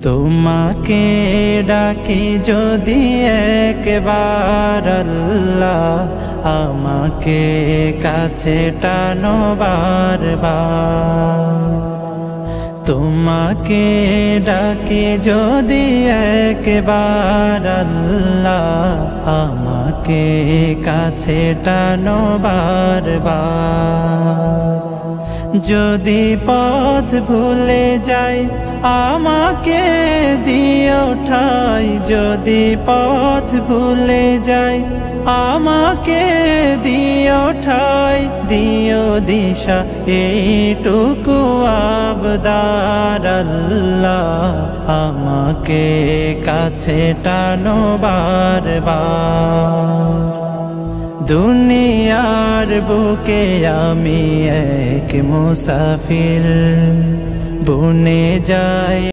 তোমাকে ডাকি যদি একবার আল্লাহ, আমাকে কাছে টানো বারবার। তোমাকে ডাকি যদি একবার আল্লাহ, আমাকে কাছে টানো বারবার। যদি পথ ভুলে যাই আমাকে দিও ঠাই, যদি পথ ভুলে যাই আমাকে দিও ঠাই, দিও দিশা এইটুকু আবদার আল্লাহ, আমাকে কাছে টানো বারবার। দুনিয়ার বুকে আমি এক মুসাফির, বনে যাই